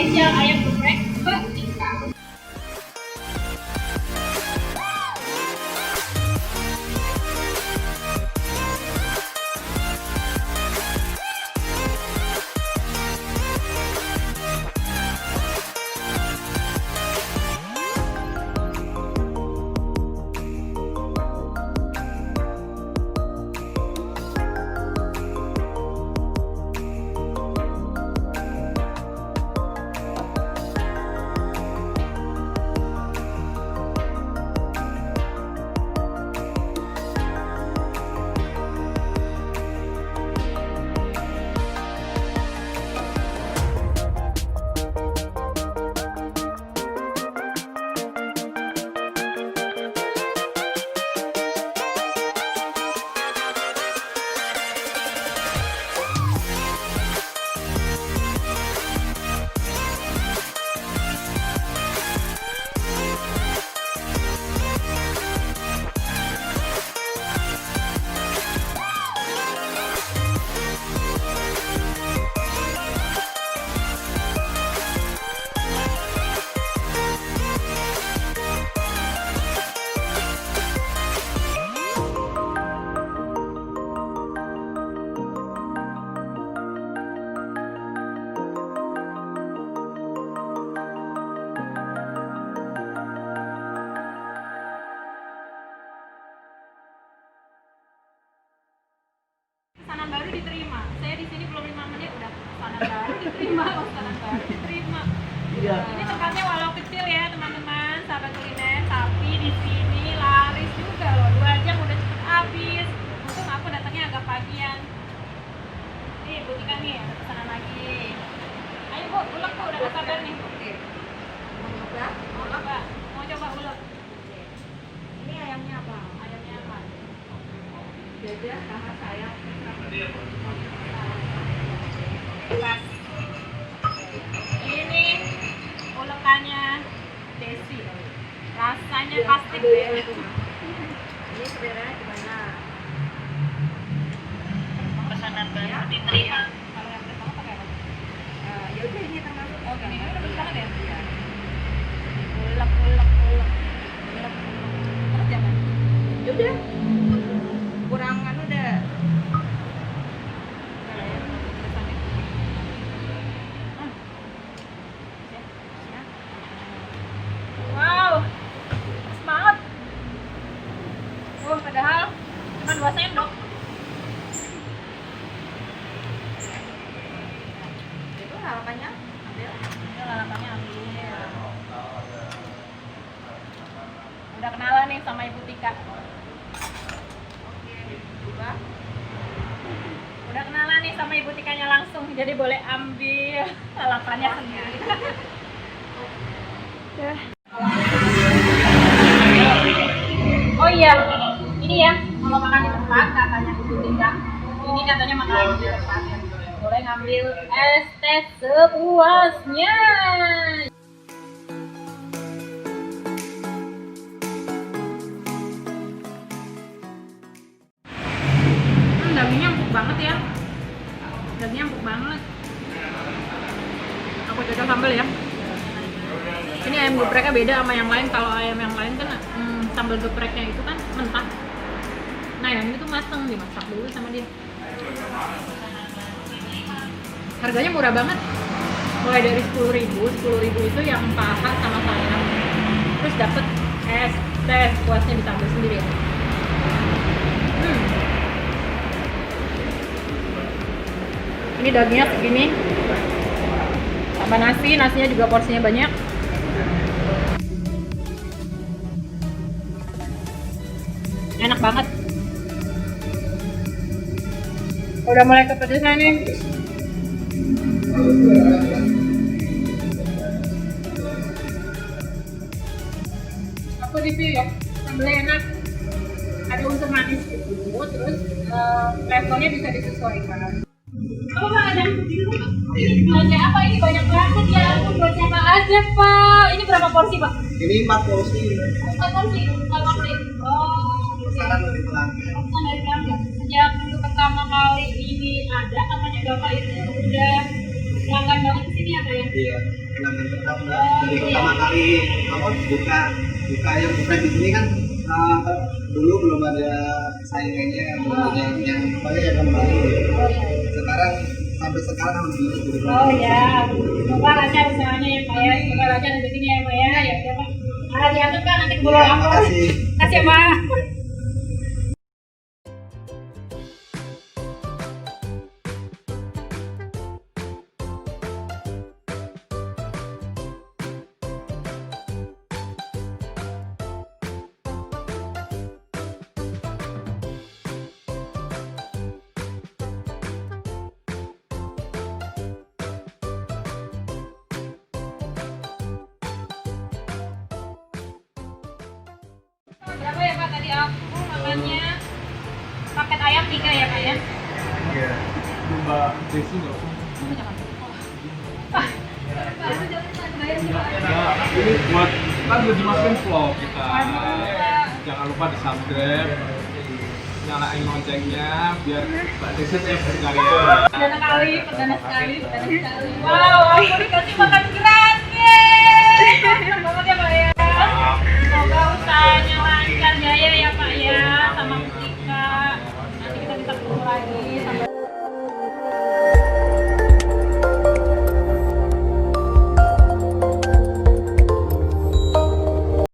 spesial ayam geprek Betika. Pesanan baru diterima. Saya di sini belum 5 menit udah pesanan baru diterima, pesanan baru diterima. Iya. Ini tempatnya walau kecil ya teman-teman, sahabat kuliner, tapi di sini laris juga loh. 2 jam udah cepet habis. Untung aku datangnya agak pagian. Nih, Betika nih, ada pesanan lagi. Ayo Bu, ulek Bu, udah gak sabar nih. Oke. Mau nyoba? Mau coba, mau coba ulek. Ini ayamnya apa? Ayamnya apa? Dada, paha, sayap. Pas. Ini ulekannya Desi. Rasanya pasti deh. Ini sebenarnya gimana? Pesanan baru diterima. Kalau yang pertama pakai apa? Ya udah ini termasuk. Oh, gini kan udah banget ya? Iya. Ulek, ulek, ulek. Ulek, ulek. Terus jangan. Ya udah. Kurang anu udah. Wow, pas banget. Padahal cuma 2 sendok. Itu harapannya ambil. Ini lalapannya ambil. Udah kenalan nih sama Ibu Tika. Oke. Coba. Udah kenalan nih sama Ibu Tikanya langsung, jadi boleh ambil lalapannya sendiri. Oh iya, ini ya kalau makan di tempat katanya Ibu Tika. Ini katanya makan di tempat ya. Boleh ngambil es teh sepuasnya. Dagingnya empuk banget ya. Dagingnya empuk banget. Aku cocok sambal ya. Ini ayam gepreknya beda sama yang lain. Kalau ayam yang lain kan sambal gepreknya itu kan mentah. Nah yang ini tuh mateng, dimasak dulu sama dia. Harganya murah banget. Mulai dari 10.000 itu yang paha sama sayap. Terus dapet es teh puasnya ditambah sendiri ya. Ini dagingnya segini. Tambah nasi, nasinya juga porsinya banyak. Enak banget. Udah mulai kepedesan nih. Aku review ya, sambalnya enak. Ada unsur manis gitu, terus levelnya bisa disesuaikan. Apa Pak ada? Belanja apa ini banyak banget ya? Aku buat siapa aja Pak? Ini berapa porsi Pak? Ini 4 porsi. 4 porsi, 4 porsi. Oh, Saran dari pelanggan. pesan dari pelanggan. Sejak dulu pertama kali ini ada namanya Bapak itu udah pelanggan banget ke sini ya Pak ya? Iya, pelanggan tetap Mbak. Dari pertama kali apa buka yang geprek di sini kan dulu belum ada saingannya, belum ada yang banyak yang kembali. Oh iya. Sekarang sampai sekarang alhamdulillah jadi Oh ya, semoga lancar usahanya ya Pak ya, semoga lancar rezekinya ya Pak ya. Ya udah Pak, hati-hati Pak nanti keburu Iya, lapor. makasih. Kasih ya Pak. Berapa ya Pak tadi aku makannya paket ayam 3 ya Pak ya? Iya. Mbak Desi nggak? Oh, jangan. Pak, itu jangan bayar sih Pak. Nah, ini buat kan udah dimasukin vlog kita. Aduh. Jangan lupa di subscribe, nyalain loncengnya biar Mbak Desi tiap berkarya. Perdana sekali, perdana sekali. Wow, aku dikasih makan gratis. Senang banget ya Pak ya. Semoga usahanya lancar jaya ya Pak ya, sama Mustika. Nanti kita bisa ketemu lagi sama